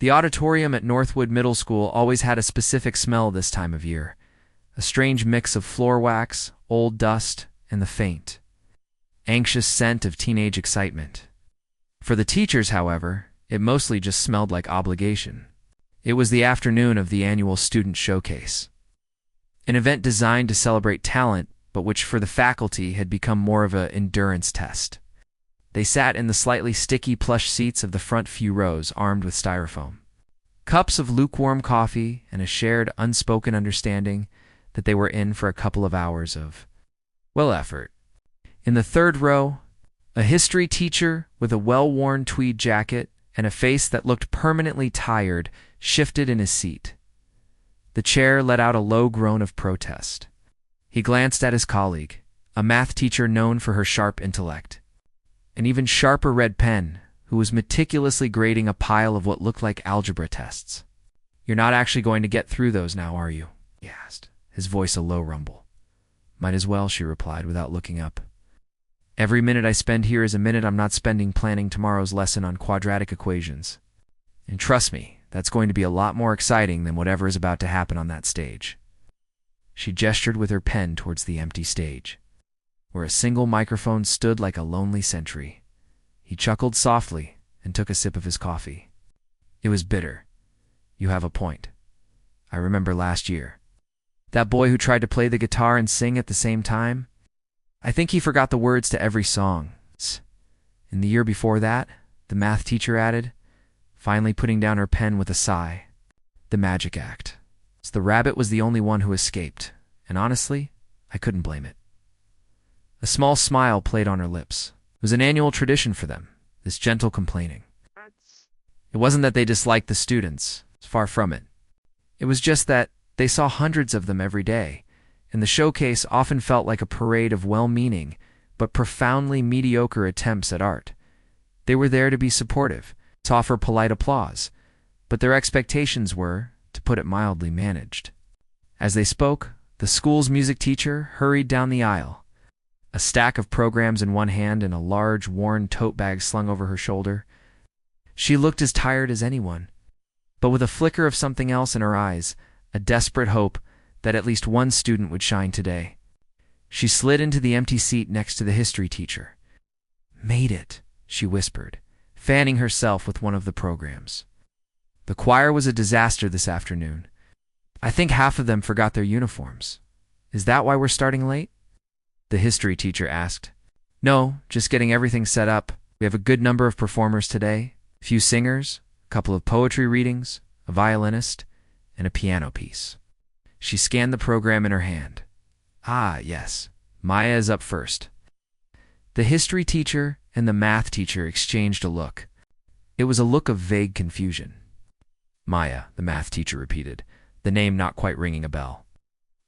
The auditorium at Northwood Middle School always had a specific smell this time of year, a strange mix of floor wax, old dust, and the faint, anxious scent of teenage excitement. For the teachers, however, it mostly just smelled like obligation. It was the afternoon of the annual student showcase, an event designed to celebrate talent, but which for the faculty had become more of an endurance test. They sat in the slightly sticky plush seats of the front few rows, armed with styrofoam, cups of lukewarm coffee, and a shared, unspoken understanding that they were in for a couple of hours of, well, effort. In the third row, a history teacher with a well-worn tweed jacket and a face that looked permanently tired shifted in his seat. The chair let out a low groan of protest. He glanced at his colleague, a math teacher known for her sharp intellect, an even sharper red pen, who was meticulously grading a pile of what looked like algebra tests. "You're not actually going to get through those now, are you?" he asked, his voice a low rumble. "Might as well," she replied without looking up. "Every minute I spend here is a minute I'm not spending planning tomorrow's lesson on quadratic equations. And trust me, that's going to be a lot more exciting than whatever is about to happen on that stage." She gestured with her pen towards the empty stage, where a single microphone stood like a lonely sentry. He chuckled softly and took a sip of his coffee. It was bitter. "You have a point. I remember last year. That boy who tried to play the guitar and sing at the same time? I think he forgot the words to every song. And the year before that," the math teacher added, finally putting down her pen with a sigh, "the magic act. So the rabbit was the only one who escaped, and honestly, I couldn't blame it." A small smile played on her lips. It was an annual tradition for them, this gentle complaining. It wasn't that they disliked the students, far from it. It was just that they saw hundreds of them every day, and the showcase often felt like a parade of well-meaning but profoundly mediocre attempts at art. They were there to be supportive, to offer polite applause, but their expectations were, to put it mildly, managed. As they spoke, the school's music teacher hurried down the aisle, a stack of programs in one hand and a large, worn tote bag slung over her shoulder. She looked as tired as anyone, but with a flicker of something else in her eyes, a desperate hope that at least one student would shine today. She slid into the empty seat next to the history teacher. "Made it," she whispered, fanning herself with one of the programs. "The choir was a disaster this afternoon. I think half of them forgot their uniforms. Is that why we're starting late?" the history teacher asked. "No, just getting everything set up. We have a good number of performers today, a few singers, a couple of poetry readings, a violinist, and a piano piece." She scanned the program in her hand. "Ah, yes, Maya is up first." The history teacher and the math teacher exchanged a look. It was a look of vague confusion. "Maya," the math teacher repeated, the name not quite ringing a bell.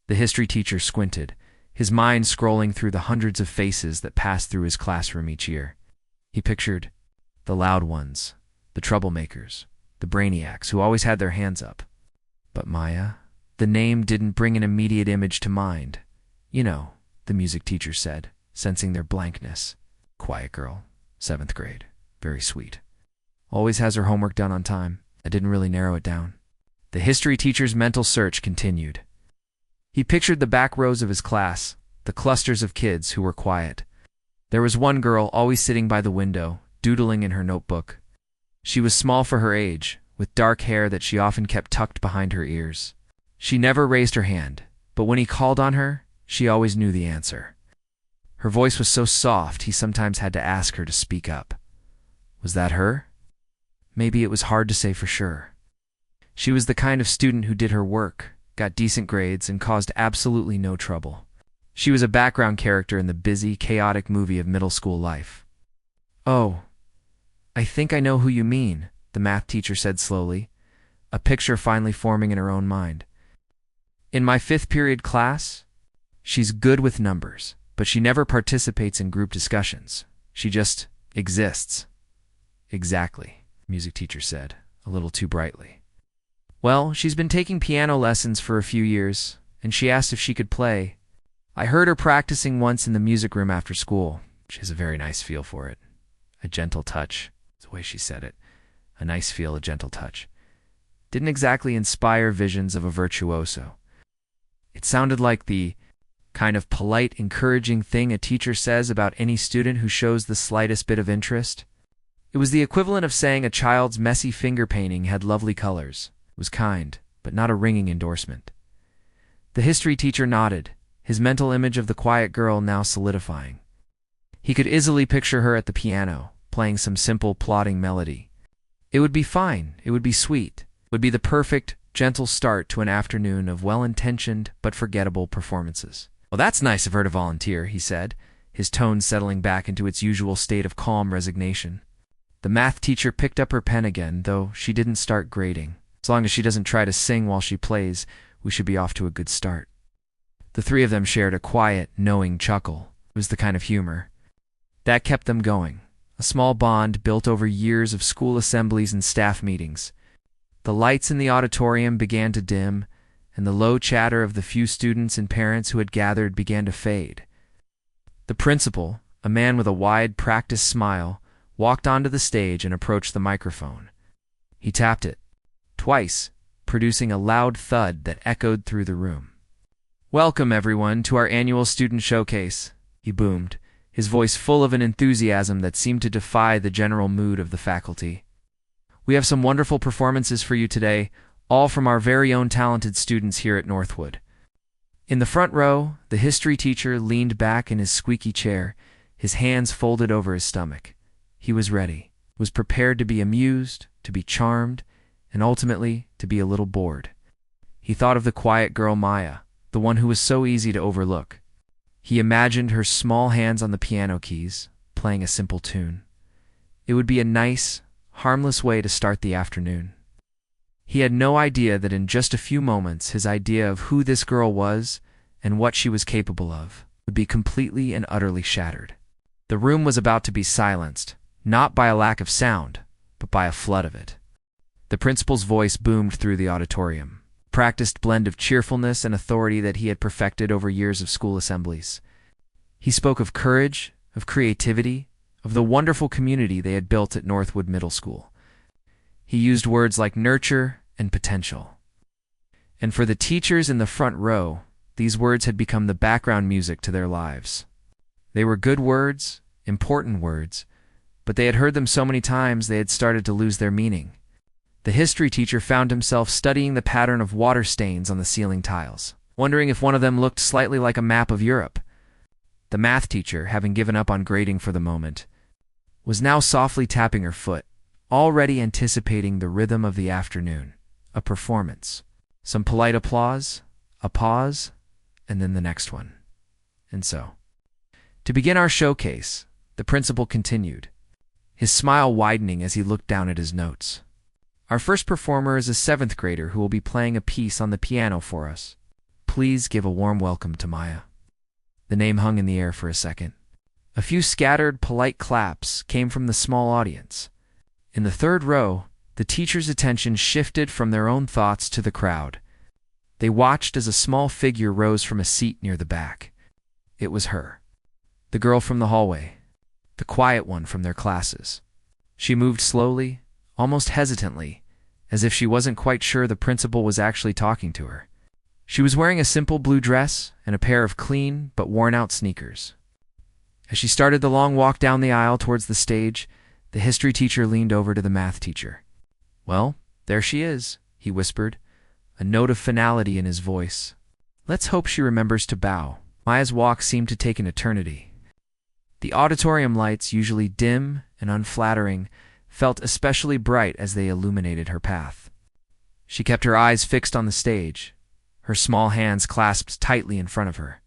The history teacher squinted, his mind scrolling through the hundreds of faces that passed through his classroom each year. He pictured the loud ones, the troublemakers, the brainiacs who always had their hands up. But Maya? The name didn't bring an immediate image to mind. "You know," the music teacher said, sensing their blankness. "Quiet girl, 7th grade, very sweet. Always has her homework done on time. I didn't really narrow it down." The history teacher's mental search continued. He pictured the back rows of his class, the clusters of kids who were quiet. There was one girl always sitting by the window, doodling in her notebook. She was small for her age, with dark hair that she often kept tucked behind her ears. She never raised her hand, but when he called on her, she always knew the answer. Her voice was so soft he sometimes had to ask her to speak up. Was that her? Maybe it was hard to say for sure. She was the kind of student who did her work, got decent grades, and caused absolutely no trouble. She was a background character in the busy, chaotic movie of middle school life. "Oh, I think I know who you mean," the math teacher said slowly, a picture finally forming in her own mind. "In my 5th period class, she's good with numbers, but she never participates in group discussions. She just exists." "Exactly," the music teacher said, a little too brightly. "Well, she's been taking piano lessons for a few years, and she asked if she could play. I heard her practicing once in the music room after school. She has a very nice feel for it. A gentle touch," is the way she said it. A nice feel, a gentle touch. didn't exactly inspire visions of a virtuoso. It sounded like the kind of polite, encouraging thing a teacher says about any student who shows the slightest bit of interest. It was the equivalent of saying a child's messy finger painting had lovely colors. It was kind, but not a ringing endorsement. The history teacher nodded, his mental image of the quiet girl now solidifying. He could easily picture her at the piano, playing some simple, plodding melody. It would be fine, it would be sweet, it would be the perfect, gentle start to an afternoon of well-intentioned but forgettable performances. "Well, that's nice of her to volunteer," he said, his tone settling back into its usual state of calm resignation. The math teacher picked up her pen again, though she didn't start grading. As long as she doesn't try to sing while she plays, we should be off to a good start. The three of them shared a quiet, knowing chuckle. It was the kind of humor that kept them going, a small bond built over years of school assemblies and staff meetings. The lights in the auditorium began to dim, and the low chatter of the few students and parents who had gathered began to fade. The principal, a man with a wide, practiced smile, walked onto the stage and approached the microphone. He tapped it twice, producing a loud thud that echoed through the room. "Welcome, everyone, to our annual student showcase," he boomed, his voice full of an enthusiasm that seemed to defy the general mood of the faculty. "We have some wonderful performances for you today, all from our very own talented students here at Northwood." In the front row, the history teacher leaned back in his squeaky chair, his hands folded over his stomach. He was ready, was prepared to be amused, to be charmed, and ultimately to be a little bored. He thought of the quiet girl Maya, the one who was so easy to overlook. He imagined her small hands on the piano keys, playing a simple tune. It would be a nice, harmless way to start the afternoon. He had no idea that in just a few moments his idea of who this girl was and what she was capable of would be completely and utterly shattered. The room was about to be silenced, not by a lack of sound, but by a flood of it. The principal's voice boomed through the auditorium, a practiced blend of cheerfulness and authority that he had perfected over years of school assemblies. He spoke of courage, of creativity, of the wonderful community they had built at Northwood Middle School. He used words like nurture and potential. And for the teachers in the front row, these words had become the background music to their lives. They were good words, important words, but they had heard them so many times they had started to lose their meaning. The history teacher found himself studying the pattern of water stains on the ceiling tiles, wondering if one of them looked slightly like a map of Europe. The math teacher, having given up on grading for the moment, was now softly tapping her foot, already anticipating the rhythm of the afternoon, a performance, some polite applause, a pause, and then the next one. And so, to begin our showcase, the principal continued, his smile widening as he looked down at his notes. "Our first performer is a 7th grader who will be playing a piece on the piano for us. Please give a warm welcome to Maya." The name hung in the air for a second. A few scattered, polite claps came from the small audience. In the third row, the teacher's attention shifted from their own thoughts to the crowd. They watched as a small figure rose from a seat near the back. It was her, the girl from the hallway, the quiet one from their classes. She moved slowly, almost hesitantly, as if she wasn't quite sure the principal was actually talking to her. She was wearing a simple blue dress and a pair of clean but worn-out sneakers. As she started the long walk down the aisle towards the stage, the history teacher leaned over to the math teacher. "Well, there she is," he whispered, a note of finality in his voice. "Let's hope she remembers to bow." Maya's walk seemed to take an eternity. The auditorium lights, usually dim and unflattering, felt especially bright as they illuminated her path. She kept her eyes fixed on the stage, her small hands clasped tightly in front of her.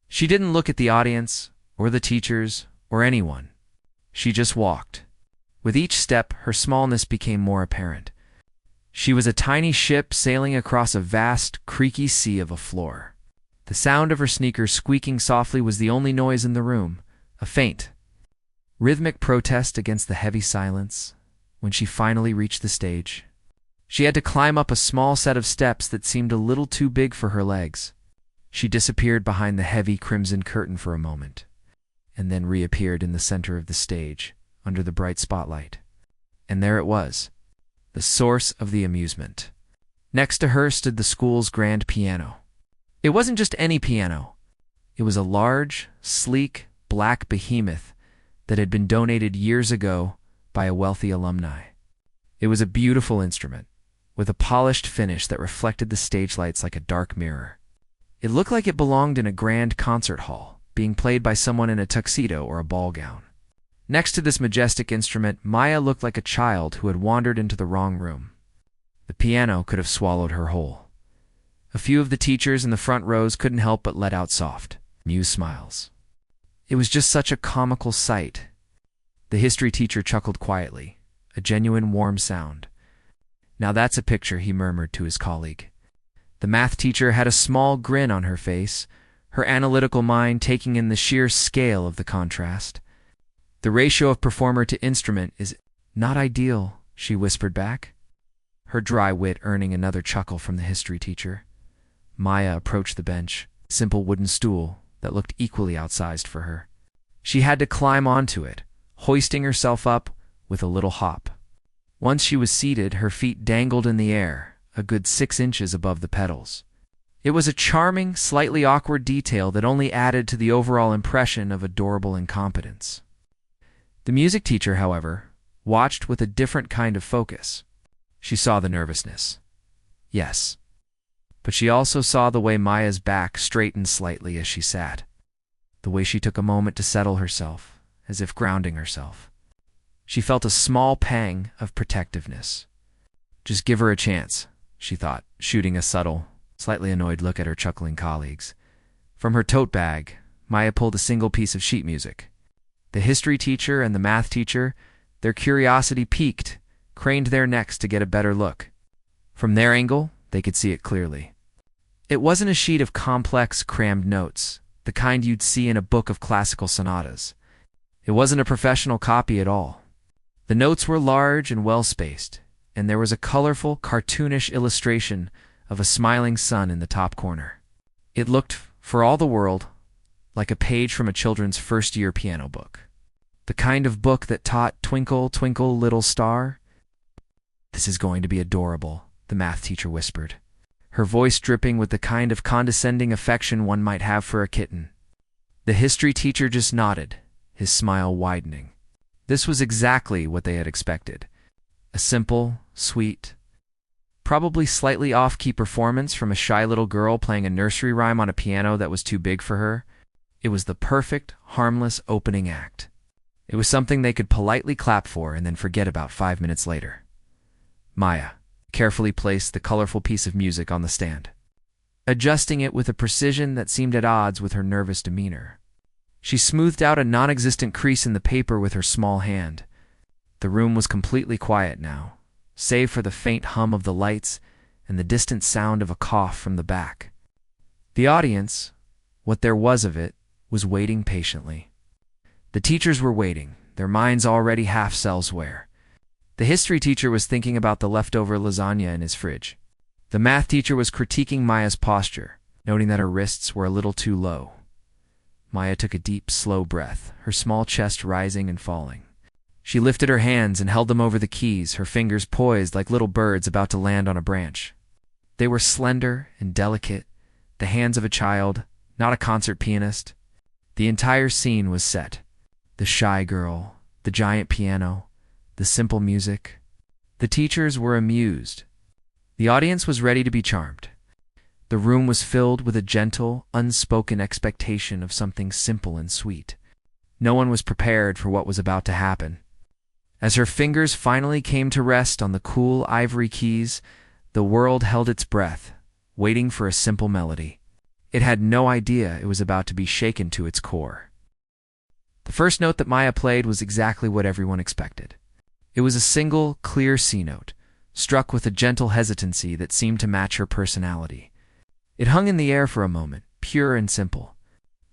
She didn't look at the audience, or the teachers, or anyone. She just walked. With each step, her smallness became more apparent. She was a tiny ship sailing across a vast, creaky sea of a floor. The sound of her sneakers squeaking softly was the only noise in the room, a faint, rhythmic protest against the heavy silence. When she finally reached the stage, she had to climb up a small set of steps that seemed a little too big for her legs. She disappeared behind the heavy crimson curtain for a moment, and then reappeared in the center of the stage, under the bright spotlight. And there it was, the source of the amusement. Next to her stood the school's grand piano. It wasn't just any piano. It was a large, sleek, black behemoth that had been donated years ago by a wealthy alumni. It was a beautiful instrument, with a polished finish that reflected the stage lights like a dark mirror. It looked like it belonged in a grand concert hall, being played by someone in a tuxedo or a ball gown. Next to this majestic instrument, Maya looked like a child who had wandered into the wrong room. The piano could have swallowed her whole. A few of the teachers in the front rows couldn't help but let out soft, amused smiles. It was just such a comical sight. The history teacher chuckled quietly, a genuine warm sound. "Now that's a picture," he murmured to his colleague. The math teacher had a small grin on her face, her analytical mind taking in the sheer scale of the contrast. "The ratio of performer to instrument is not ideal," she whispered back, her dry wit earning another chuckle from the history teacher. Maya approached the bench, a simple wooden stool that looked equally outsized for her. She had to climb onto it, hoisting herself up with a little hop. Once she was seated, her feet dangled in the air, a good 6 inches above the pedals. It was a charming, slightly awkward detail that only added to the overall impression of adorable incompetence. The music teacher, however, watched with a different kind of focus. She saw the nervousness. Yes. But she also saw the way Maya's back straightened slightly as she sat. The way she took a moment to settle herself, as if grounding herself. She felt a small pang of protectiveness. Just give her a chance, she thought, shooting a subtle, slightly annoyed look at her chuckling colleagues. From her tote bag, Maya pulled a single piece of sheet music. The history teacher and the math teacher, their curiosity piqued, craned their necks to get a better look. From their angle, they could see it clearly. It wasn't a sheet of complex, crammed notes, the kind you'd see in a book of classical sonatas. It wasn't a professional copy at all. The notes were large and well-spaced, and there was a colorful, cartoonish illustration of a smiling sun in the top corner. It looked, for all the world, like a page from a children's first-year piano book. The kind of book that taught Twinkle, Twinkle, Little Star. "This is going to be adorable," the math teacher whispered, her voice dripping with the kind of condescending affection one might have for a kitten. The history teacher just nodded, his smile widening. This was exactly what they had expected. A simple, sweet, probably slightly off-key performance from a shy little girl playing a nursery rhyme on a piano that was too big for her. It was the perfect, harmless opening act. It was something they could politely clap for and then forget about 5 minutes later. Maya carefully placed the colorful piece of music on the stand, adjusting it with a precision that seemed at odds with her nervous demeanor. She smoothed out a non-existent crease in the paper with her small hand. The room was completely quiet now, save for the faint hum of the lights and the distant sound of a cough from the back. The audience, what there was of it, was waiting patiently. The teachers were waiting, their minds already half elsewhere. The history teacher was thinking about the leftover lasagna in his fridge. The math teacher was critiquing Maya's posture, noting that her wrists were a little too low. Maya took a deep, slow breath, her small chest rising and falling. She lifted her hands and held them over the keys, her fingers poised like little birds about to land on a branch. They were slender and delicate, the hands of a child, not a concert pianist. The entire scene was set. The shy girl, the giant piano, the simple music. The teachers were amused. The audience was ready to be charmed. The room was filled with a gentle, unspoken expectation of something simple and sweet. No one was prepared for what was about to happen. As her fingers finally came to rest on the cool ivory keys, the world held its breath, waiting for a simple melody. It had no idea it was about to be shaken to its core. The first note that Maya played was exactly what everyone expected. It was a single, clear C note, struck with a gentle hesitancy that seemed to match her personality. It hung in the air for a moment, pure and simple.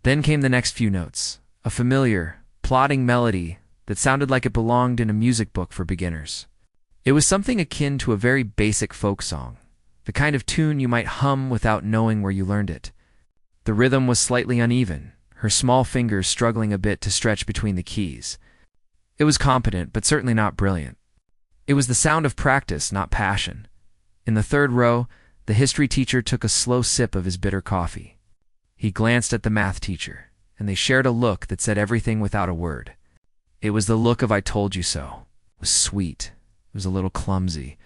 Then came the next few notes, a familiar, plodding melody that sounded like it belonged in a music book for beginners. It was something akin to a very basic folk song, the kind of tune you might hum without knowing where you learned it. The rhythm was slightly uneven, her small fingers struggling a bit to stretch between the keys. It was competent, but certainly not brilliant. It was the sound of practice, not passion. In the third row, the history teacher took a slow sip of his bitter coffee. He glanced at the math teacher, and they shared a look that said everything without a word. It was the look of "I told you so." It was sweet, it was a little clumsy,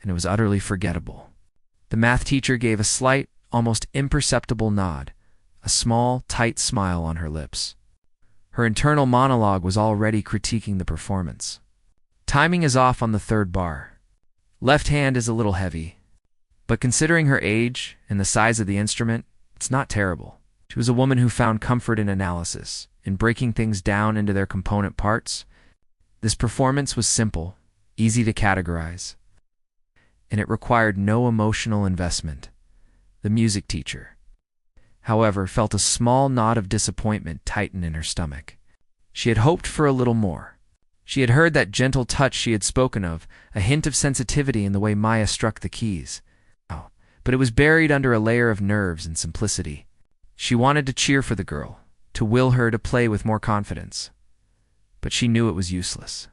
and it was utterly forgettable. The math teacher gave a slight, almost imperceptible nod, a small, tight smile on her lips. Her internal monologue was already critiquing the performance. Timing is off on the third bar. Left hand is a little heavy, but considering her age and the size of the instrument, it's not terrible. She was a woman who found comfort in analysis, in breaking things down into their component parts. This performance was simple, easy to categorize, and it required no emotional investment. The music teacher, however, felt a small knot of disappointment tighten in her stomach. She had hoped for a little more. She had heard that gentle touch she had spoken of, a hint of sensitivity in the way Maya struck the keys. Oh, but it was buried under a layer of nerves and simplicity. She wanted to cheer for the girl, to will her to play with more confidence. But she knew it was useless.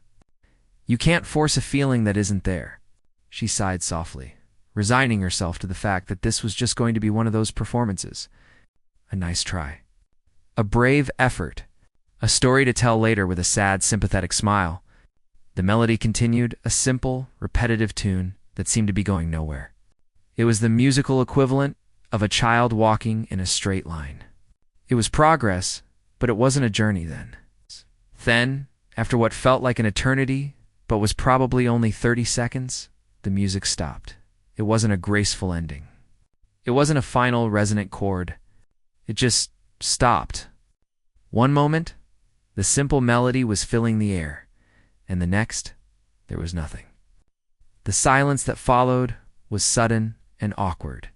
You can't force a feeling that isn't there. She sighed softly, resigning herself to the fact that this was just going to be one of those performances. A nice try. A brave effort. A story to tell later with a sad, sympathetic smile. The melody continued, a simple, repetitive tune that seemed to be going nowhere. It was the musical equivalent of a child walking in a straight line. It was progress, but it wasn't a journey then. Then, after what felt like an eternity, but was probably only 30 seconds, the music stopped. It wasn't a graceful ending. It wasn't a final resonant chord. It just stopped. One moment, the simple melody was filling the air, and the next, there was nothing. The silence that followed was sudden and awkward.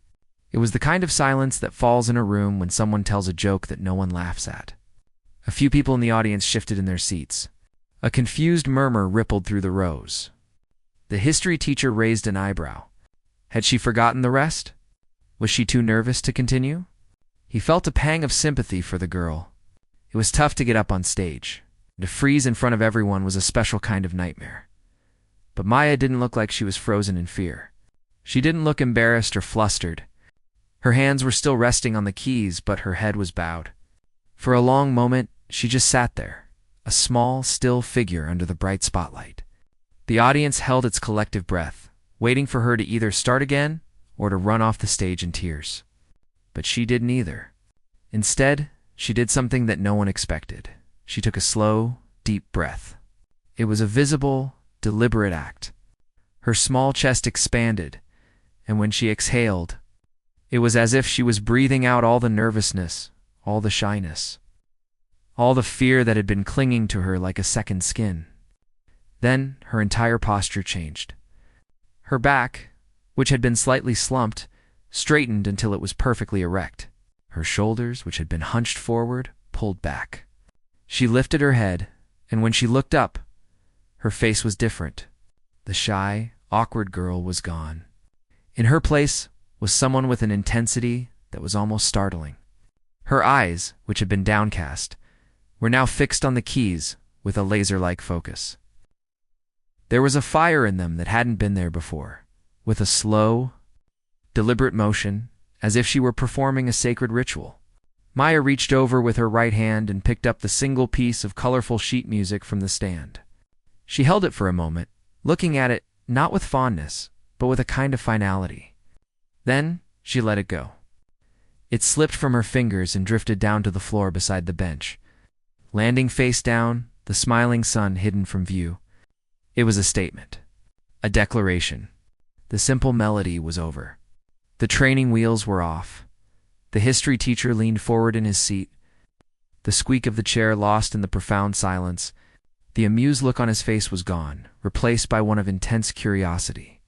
It was the kind of silence that falls in a room when someone tells a joke that no one laughs at. A few people in the audience shifted in their seats. A confused murmur rippled through the rows. The history teacher raised an eyebrow. Had she forgotten the rest? Was she too nervous to continue? He felt a pang of sympathy for the girl. It was tough to get up on stage. To freeze in front of everyone was a special kind of nightmare. But Maya didn't look like she was frozen in fear. She didn't look embarrassed or flustered. Her hands were still resting on the keys, but her head was bowed. For a long moment, she just sat there, a small, still figure under the bright spotlight. The audience held its collective breath, waiting for her to either start again or to run off the stage in tears. But she did neither. Instead, she did something that no one expected. She took a slow, deep breath. It was a visible, deliberate act. Her small chest expanded, and when she exhaled, it was as if she was breathing out all the nervousness, all the shyness, all the fear that had been clinging to her like a second skin. Then her entire posture changed. Her back, which had been slightly slumped, straightened until it was perfectly erect. Her shoulders, which had been hunched forward, pulled back. She lifted her head, and when she looked up, her face was different. The shy, awkward girl was gone. In her place was someone with an intensity that was almost startling. Her eyes, which had been downcast, were now fixed on the keys with a laser-like focus. There was a fire in them that hadn't been there before, with a slow, deliberate motion, as if she were performing a sacred ritual. Maya reached over with her right hand and picked up the single piece of colorful sheet music from the stand. She held it for a moment, looking at it not with fondness, but with a kind of finality. Then she let it go. It slipped from her fingers and drifted down to the floor beside the bench. Landing face down, the smiling sun hidden from view. It was a statement. A declaration. The simple melody was over. The training wheels were off. The history teacher leaned forward in his seat. The squeak of the chair lost in the profound silence. The amused look on his face was gone, replaced by one of intense curiosity.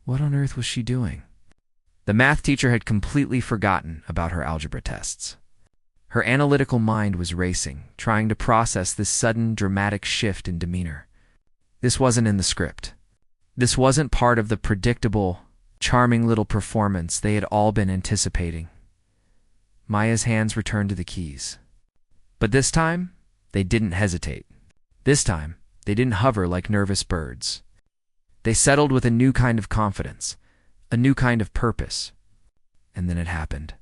What on earth was she doing? The math teacher had completely forgotten about her algebra tests. Her analytical mind was racing, trying to process this sudden, dramatic shift in demeanor. This wasn't in the script. This wasn't part of the predictable, charming little performance they had all been anticipating. Maya's hands returned to the keys. But this time, they didn't hesitate. This time, they didn't hover like nervous birds. They settled with a new kind of confidence, a new kind of purpose. And then it happened.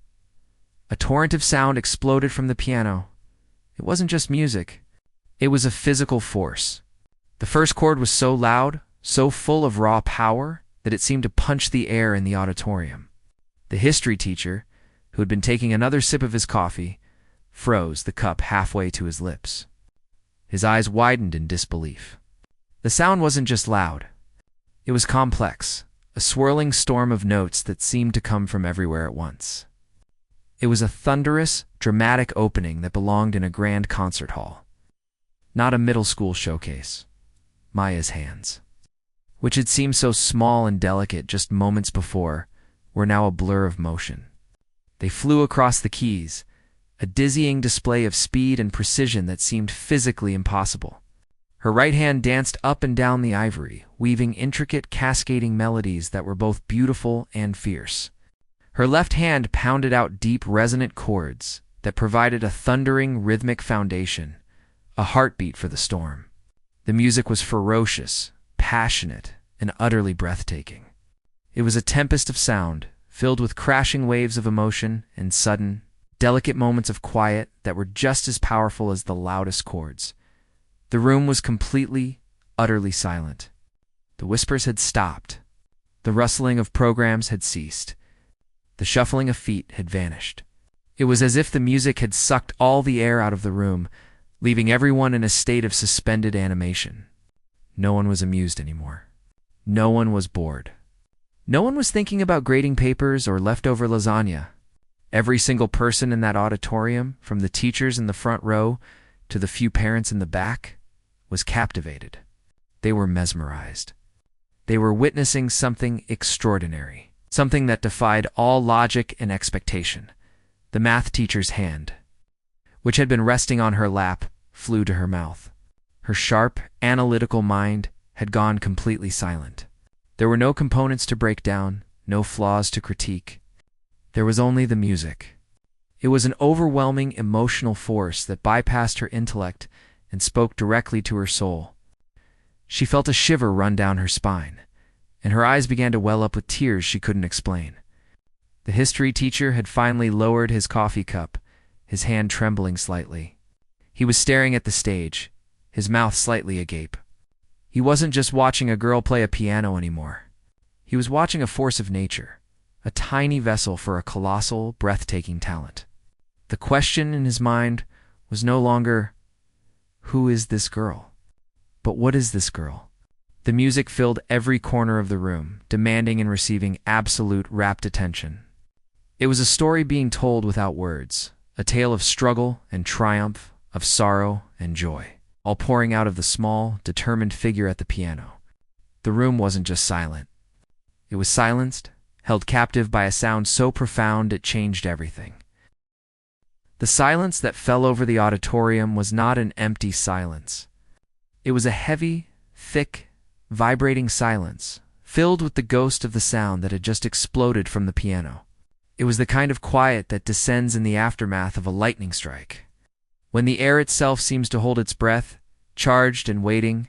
A torrent of sound exploded from the piano. It wasn't just music. It was a physical force. The first chord was so loud, so full of raw power, that it seemed to punch the air in the auditorium. The history teacher, who had been taking another sip of his coffee, froze the cup halfway to his lips. His eyes widened in disbelief. The sound wasn't just loud. It was complex, a swirling storm of notes that seemed to come from everywhere at once. It was a thunderous, dramatic opening that belonged in a grand concert hall. Not a middle school showcase. Maya's hands, which had seemed so small and delicate just moments before, were now a blur of motion. They flew across the keys, a dizzying display of speed and precision that seemed physically impossible. Her right hand danced up and down the ivory, weaving intricate, cascading melodies that were both beautiful and fierce. Her left hand pounded out deep, resonant chords that provided a thundering, rhythmic foundation, a heartbeat for the storm. The music was ferocious, passionate, and utterly breathtaking. It was a tempest of sound, filled with crashing waves of emotion and sudden, delicate moments of quiet that were just as powerful as the loudest chords. The room was completely, utterly silent. The whispers had stopped. The rustling of programs had ceased. The shuffling of feet had vanished. It was as if the music had sucked all the air out of the room, leaving everyone in a state of suspended animation. No one was amused anymore. No one was bored. No one was thinking about grading papers or leftover lasagna. Every single person in that auditorium, from the teachers in the front row to the few parents in the back, was captivated. They were mesmerized. They were witnessing something extraordinary, something that defied all logic and expectation. The math teacher's hand, which had been resting on her lap, flew to her mouth. Her sharp, analytical mind had gone completely silent. There were no components to break down, no flaws to critique. There was only the music. It was an overwhelming emotional force that bypassed her intellect and spoke directly to her soul. She felt a shiver run down her spine, and her eyes began to well up with tears she couldn't explain. The history teacher had finally lowered his coffee cup, his hand trembling slightly. He was staring at the stage, his mouth slightly agape. He wasn't just watching a girl play a piano anymore. He was watching a force of nature, a tiny vessel for a colossal, breathtaking talent. The question in his mind was no longer, "Who is this girl?" but "What is this girl?" The music filled every corner of the room, demanding and receiving absolute, rapt attention. It was a story being told without words, a tale of struggle and triumph, of sorrow and joy, all pouring out of the small, determined figure at the piano. The room wasn't just silent. It was silenced, held captive by a sound so profound it changed everything. The silence that fell over the auditorium was not an empty silence. It was a heavy, thick, vibrating silence, filled with the ghost of the sound that had just exploded from the piano. It was the kind of quiet that descends in the aftermath of a lightning strike, when the air itself seems to hold its breath, charged and waiting.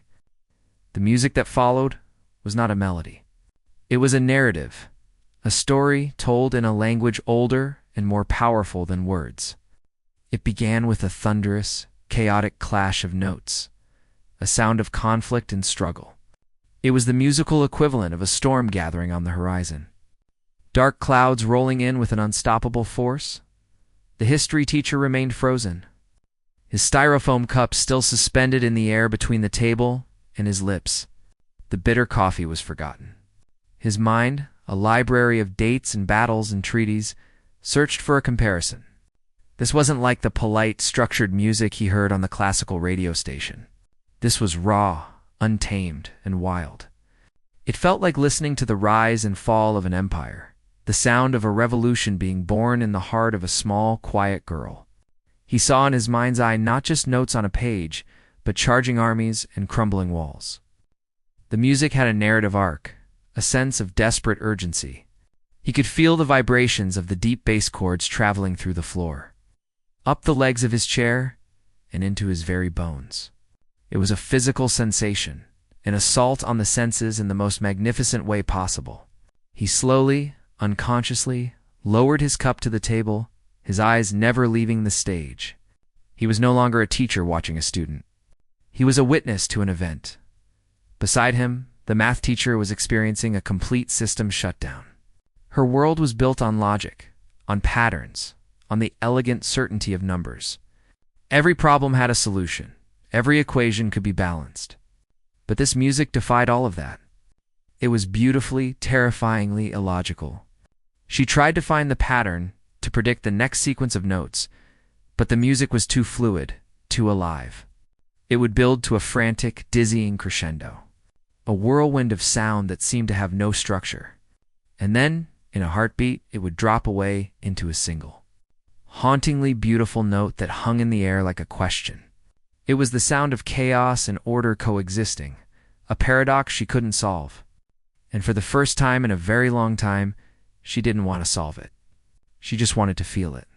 The music that followed was not a melody. It was a narrative, a story told in a language older and more powerful than words. It began with a thunderous, chaotic clash of notes, a sound of conflict and struggle. It was the musical equivalent of a storm gathering on the horizon. Dark clouds rolling in with an unstoppable force. The history teacher remained frozen, his styrofoam cup still suspended in the air between the table and his lips. The bitter coffee was forgotten. His mind, a library of dates and battles and treaties, searched for a comparison. This wasn't like the polite, structured music he heard on the classical radio station. This was raw, untamed, and wild. It felt like listening to the rise and fall of an empire, the sound of a revolution being born in the heart of a small, quiet girl. He saw in his mind's eye not just notes on a page, but charging armies and crumbling walls. The music had a narrative arc, a sense of desperate urgency. He could feel the vibrations of the deep bass chords traveling through the floor, up the legs of his chair, and into his very bones. It was a physical sensation, an assault on the senses in the most magnificent way possible. He slowly, unconsciously, lowered his cup to the table, his eyes never leaving the stage. He was no longer a teacher watching a student. He was a witness to an event. Beside him, the math teacher was experiencing a complete system shutdown. Her world was built on logic, on patterns, on the elegant certainty of numbers. Every problem had a solution. Every equation could be balanced. But this music defied all of that. It was beautifully, terrifyingly illogical. She tried to find the pattern, to predict the next sequence of notes, but the music was too fluid, too alive. It would build to a frantic, dizzying crescendo, a whirlwind of sound that seemed to have no structure. And then, in a heartbeat, it would drop away into a single, hauntingly beautiful note that hung in the air like a question. It was the sound of chaos and order coexisting, a paradox she couldn't solve. And for the first time in a very long time, she didn't want to solve it. She just wanted to feel it.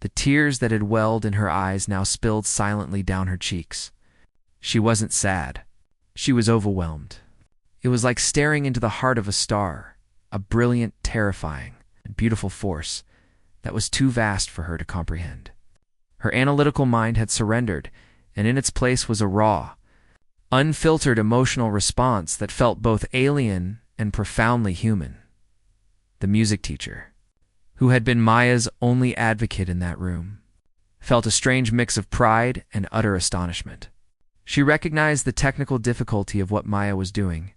The tears that had welled in her eyes now spilled silently down her cheeks. She wasn't sad. She was overwhelmed. It was like staring into the heart of a star, a brilliant, terrifying, and beautiful force that was too vast for her to comprehend. Her analytical mind had surrendered, and in its place was a raw, unfiltered emotional response that felt both alien and profoundly human. The music teacher, who had been Maya's only advocate in that room, felt a strange mix of pride and utter astonishment. She recognized the technical difficulty of what Maya was doing.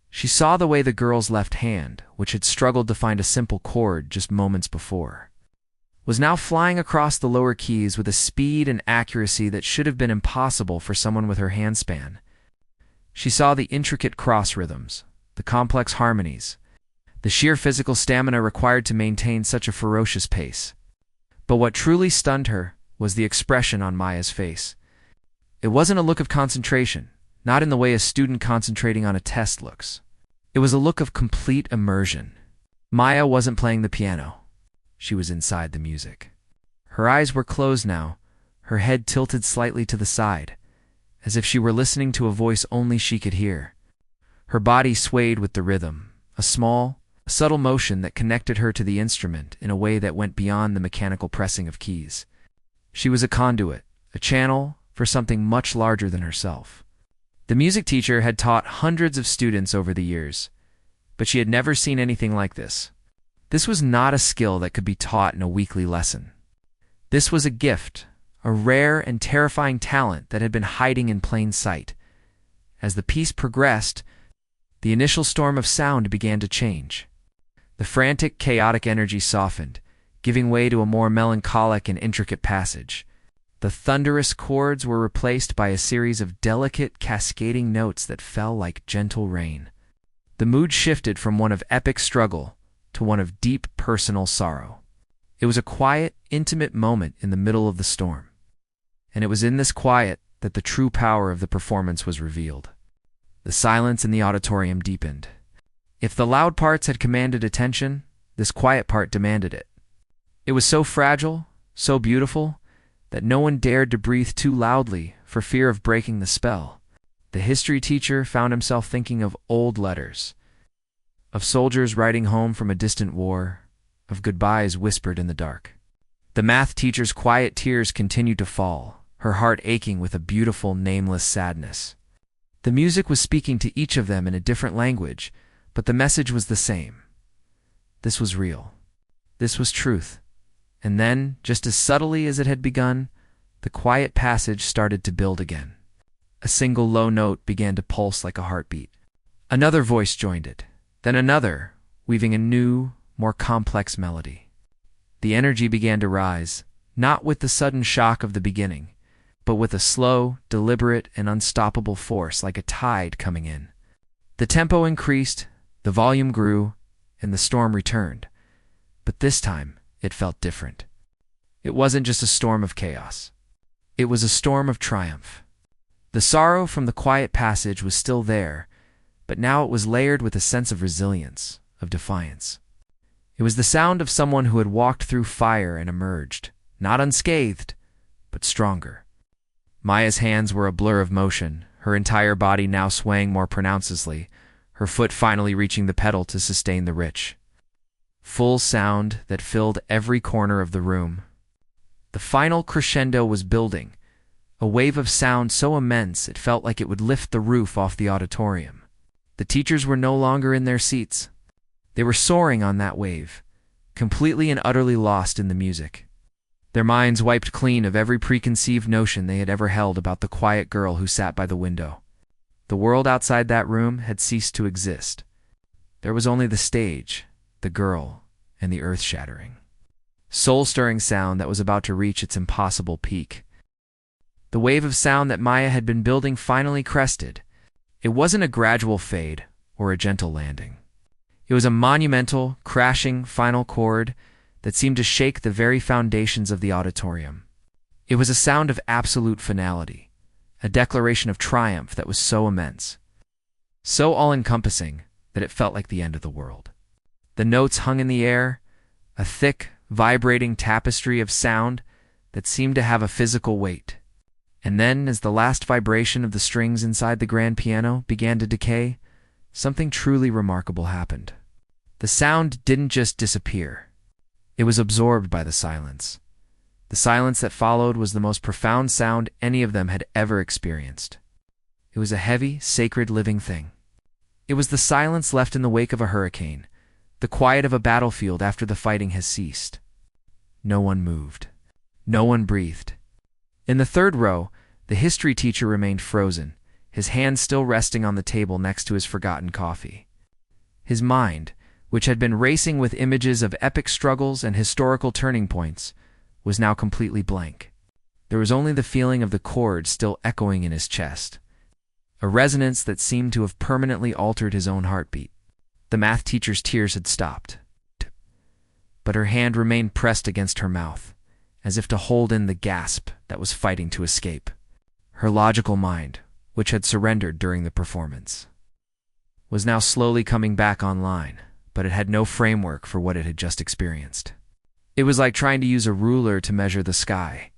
She saw the way the girl's left hand, which had struggled to find a simple chord just moments before, was now flying across the lower keys with a speed and accuracy that should have been impossible for someone with her handspan. She saw the intricate cross rhythms, the complex harmonies, the sheer physical stamina required to maintain such a ferocious pace. But what truly stunned her was the expression on Maya's face. It wasn't a look of concentration, not in the way a student concentrating on a test looks. It was a look of complete immersion. Maya wasn't playing the piano. She was inside the music. Her eyes were closed now, her head tilted slightly to the side, as if she were listening to a voice only she could hear. Her body swayed with the rhythm, a small, subtle motion that connected her to the instrument in a way that went beyond the mechanical pressing of keys. She was a conduit, a channel for something much larger than herself. The music teacher had taught hundreds of students over the years, but she had never seen anything like this. This was not a skill that could be taught in a weekly lesson. This was a gift, a rare and terrifying talent that had been hiding in plain sight. As the piece progressed, the initial storm of sound began to change. The frantic, chaotic energy softened, giving way to a more melancholic and intricate passage. The thunderous chords were replaced by a series of delicate, cascading notes that fell like gentle rain. The mood shifted from one of epic struggle to one of deep personal sorrow. It was a quiet, intimate moment in the middle of the storm. And it was in this quiet that the true power of the performance was revealed. The silence in the auditorium deepened. If the loud parts had commanded attention, this quiet part demanded it. It was so fragile, so beautiful, that no one dared to breathe too loudly for fear of breaking the spell. The history teacher found himself thinking of old letters, of soldiers writing home from a distant war, of goodbyes whispered in the dark. The math teacher's quiet tears continued to fall, her heart aching with a beautiful, nameless sadness. The music was speaking to each of them in a different language, but the message was the same. This was real. This was truth. And then, just as subtly as it had begun, the quiet passage started to build again. A single low note began to pulse like a heartbeat. Another voice joined it, then another, weaving a new, more complex melody. The energy began to rise, not with the sudden shock of the beginning, but with a slow, deliberate, and unstoppable force like a tide coming in. The tempo increased, the volume grew, and the storm returned. But this time, it felt different. It wasn't just a storm of chaos. It was a storm of triumph. The sorrow from the quiet passage was still there, but now it was layered with a sense of resilience, of defiance. It was the sound of someone who had walked through fire and emerged, not unscathed, but stronger. Maya's hands were a blur of motion, her entire body now swaying more pronouncedly, her foot finally reaching the pedal to sustain the rich, full sound that filled every corner of the room. The final crescendo was building, a wave of sound so immense it felt like it would lift the roof off the auditorium. The teachers were no longer in their seats. They were soaring on that wave, completely and utterly lost in the music. Their minds wiped clean of every preconceived notion they had ever held about the quiet girl who sat by the window. The world outside that room had ceased to exist. There was only the stage, the girl, and the earth-shattering, soul-stirring sound that was about to reach its impossible peak. The wave of sound that Maya had been building finally crested. It wasn't a gradual fade or a gentle landing. It was a monumental, crashing final chord that seemed to shake the very foundations of the auditorium. It was a sound of absolute finality, a declaration of triumph that was so immense, so all-encompassing that it felt like the end of the world. The notes hung in the air, a thick, vibrating tapestry of sound that seemed to have a physical weight. And then, as the last vibration of the strings inside the grand piano began to decay, something truly remarkable happened. The sound didn't just disappear. It was absorbed by the silence. The silence that followed was the most profound sound any of them had ever experienced. It was a heavy, sacred living thing. It was the silence left in the wake of a hurricane, the quiet of a battlefield after the fighting has ceased. No one moved. No one breathed. In the third row, the history teacher remained frozen, his hand still resting on the table next to his forgotten coffee. His mind, which had been racing with images of epic struggles and historical turning points, was now completely blank. There was only the feeling of the chord still echoing in his chest, a resonance that seemed to have permanently altered his own heartbeat. The math teacher's tears had stopped, but her hand remained pressed against her mouth, as if to hold in the gasp that was fighting to escape. Her logical mind, which had surrendered during the performance, was now slowly coming back online, but it had no framework for what it had just experienced. It was like trying to use a ruler to measure the sky.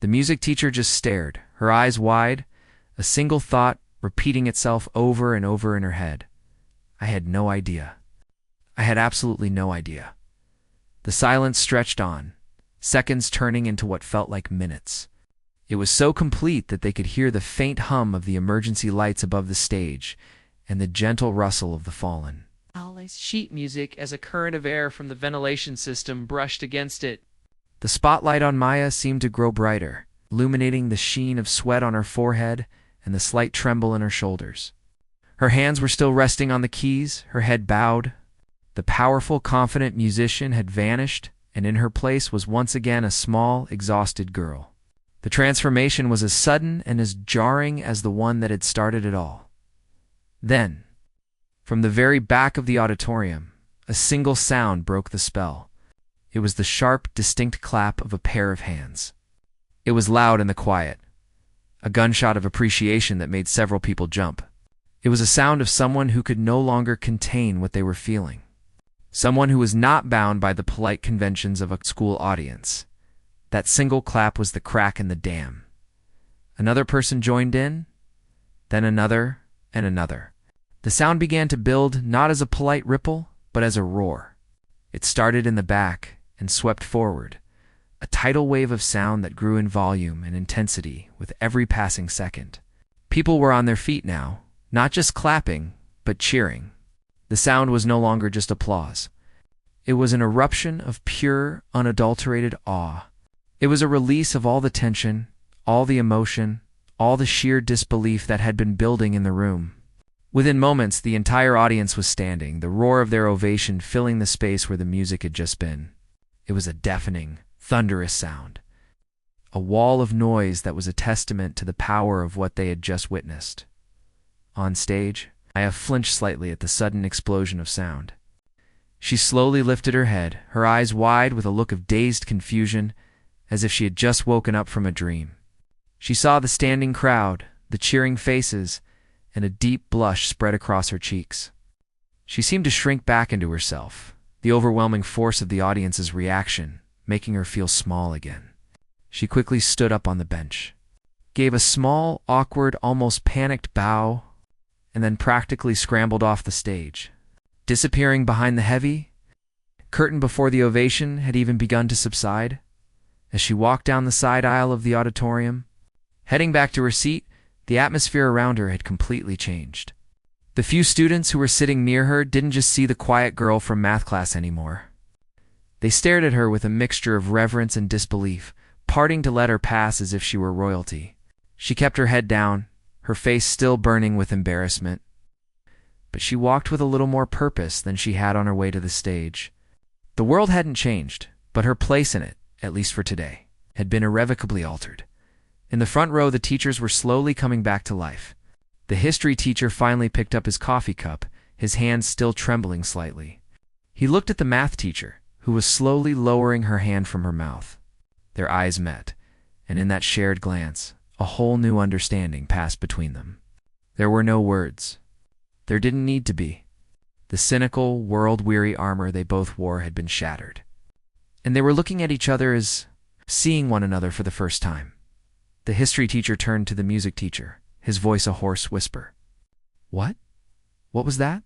The music teacher just stared, her eyes wide, a single thought repeating itself over and over in her head. I had no idea. I had absolutely no idea. The silence stretched on, seconds turning into what felt like minutes. It was so complete that they could hear the faint hum of the emergency lights above the stage and the gentle rustle of the fallen. Sheet music as a current of air from the ventilation system brushed against it. The spotlight on Maya seemed to grow brighter, illuminating the sheen of sweat on her forehead and the slight tremble in her shoulders. Her hands were still resting on the keys, her head bowed. The powerful, confident musician had vanished, and in her place was once again a small, exhausted girl. The transformation was as sudden and as jarring as the one that had started it all. Then, from the very back of the auditorium, a single sound broke the spell. It was the sharp, distinct clap of a pair of hands. It was loud in the quiet, a gunshot of appreciation that made several people jump. It was a sound of someone who could no longer contain what they were feeling. Someone who was not bound by the polite conventions of a school audience. That single clap was the crack in the dam. Another person joined in, then another and another. The sound began to build not as a polite ripple, but as a roar. It started in the back and swept forward, a tidal wave of sound that grew in volume and intensity with every passing second. People were on their feet now, not just clapping, but cheering. The sound was no longer just applause. It was an eruption of pure, unadulterated awe. It was a release of all the tension, all the emotion, all the sheer disbelief that had been building in the room. Within moments, the entire audience was standing, the roar of their ovation filling the space where the music had just been. It was a deafening, thunderous sound, a wall of noise that was a testament to the power of what they had just witnessed. On stage, Aya flinched slightly at the sudden explosion of sound. She slowly lifted her head, her eyes wide with a look of dazed confusion, as if she had just woken up from a dream. She saw the standing crowd, the cheering faces, and a deep blush spread across her cheeks. She seemed to shrink back into herself, the overwhelming force of the audience's reaction making her feel small again. She quickly stood up on the bench, gave a small, awkward, almost panicked bow, and then practically scrambled off the stage, disappearing behind the heavy curtain before the ovation had even begun to subside. As she walked down the side aisle of the auditorium, heading back to her seat, the atmosphere around her had completely changed. The few students who were sitting near her didn't just see the quiet girl from math class anymore. They stared at her with a mixture of reverence and disbelief, parting to let her pass as if she were royalty. She kept her head down, her face still burning with embarrassment. But she walked with a little more purpose than she had on her way to the stage. The world hadn't changed, but her place in it, at least for today, had been irrevocably altered. In the front row, the teachers were slowly coming back to life. The history teacher finally picked up his coffee cup, his hands still trembling slightly. He looked at the math teacher, who was slowly lowering her hand from her mouth. Their eyes met, and in that shared glance, a whole new understanding passed between them. There were no words. There didn't need to be. The cynical, world-weary armor they both wore had been shattered. And they were looking at each other as seeing one another for the first time. The history teacher turned to the music teacher, his voice a hoarse whisper. "What? What was that?"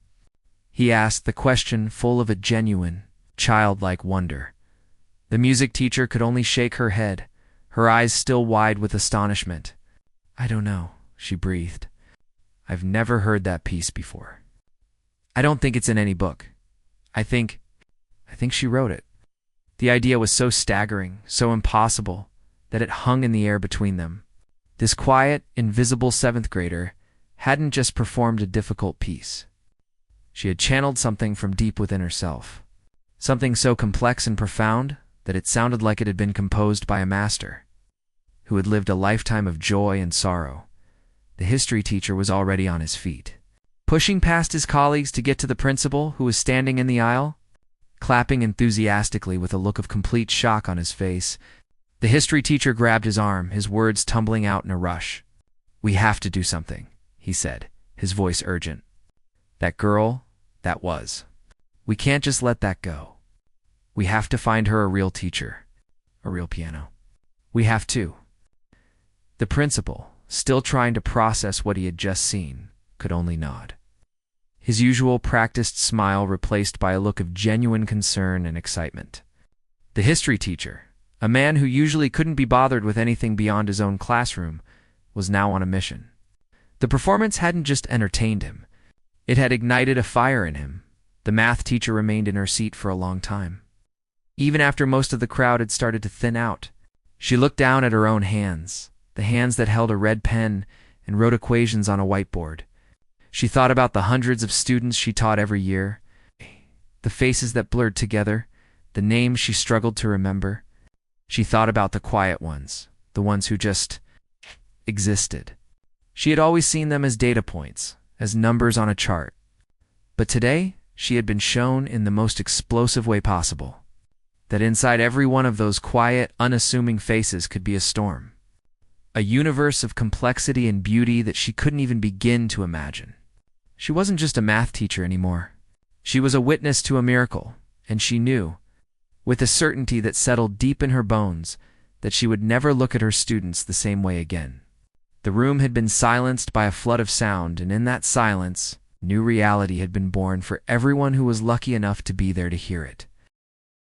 he asked, the question full of a genuine, childlike wonder. The music teacher could only shake her head, her eyes still wide with astonishment. "I don't know," she breathed. "I've never heard that piece before. I don't think it's in any book. I think she wrote it." The idea was so staggering, so impossible, that it hung in the air between them. This quiet, invisible seventh grader hadn't just performed a difficult piece. She had channeled something from deep within herself, something so complex and profound that it sounded like it had been composed by a master who had lived a lifetime of joy and sorrow. The history teacher was already on his feet, pushing past his colleagues to get to the principal, who was standing in the aisle, clapping enthusiastically with a look of complete shock on his face. The history teacher grabbed his arm, his words tumbling out in a rush. "We have to do something," he said, his voice urgent. "That girl, that was. We can't just let that go. We have to find her a real teacher, a real piano. We have to." The principal, still trying to process what he had just seen, could only nod. His usual practiced smile replaced by a look of genuine concern and excitement. The history teacher, a man who usually couldn't be bothered with anything beyond his own classroom, was now on a mission. The performance hadn't just entertained him. It had ignited a fire in him. The math teacher remained in her seat for a long time. Even after most of the crowd had started to thin out, she looked down at her own hands, the hands that held a red pen and wrote equations on a whiteboard. She thought about the hundreds of students she taught every year, the faces that blurred together, the names she struggled to remember. She thought about the quiet ones, the ones who just existed. She had always seen them as data points, as numbers on a chart. But today, she had been shown in the most explosive way possible that inside every one of those quiet, unassuming faces could be a storm, a universe of complexity and beauty that she couldn't even begin to imagine. She wasn't just a math teacher anymore. She was a witness to a miracle, and she knew, with a certainty that settled deep in her bones, that she would never look at her students the same way again. The room had been silenced by a flood of sound, and in that silence, new reality had been born for everyone who was lucky enough to be there to hear it.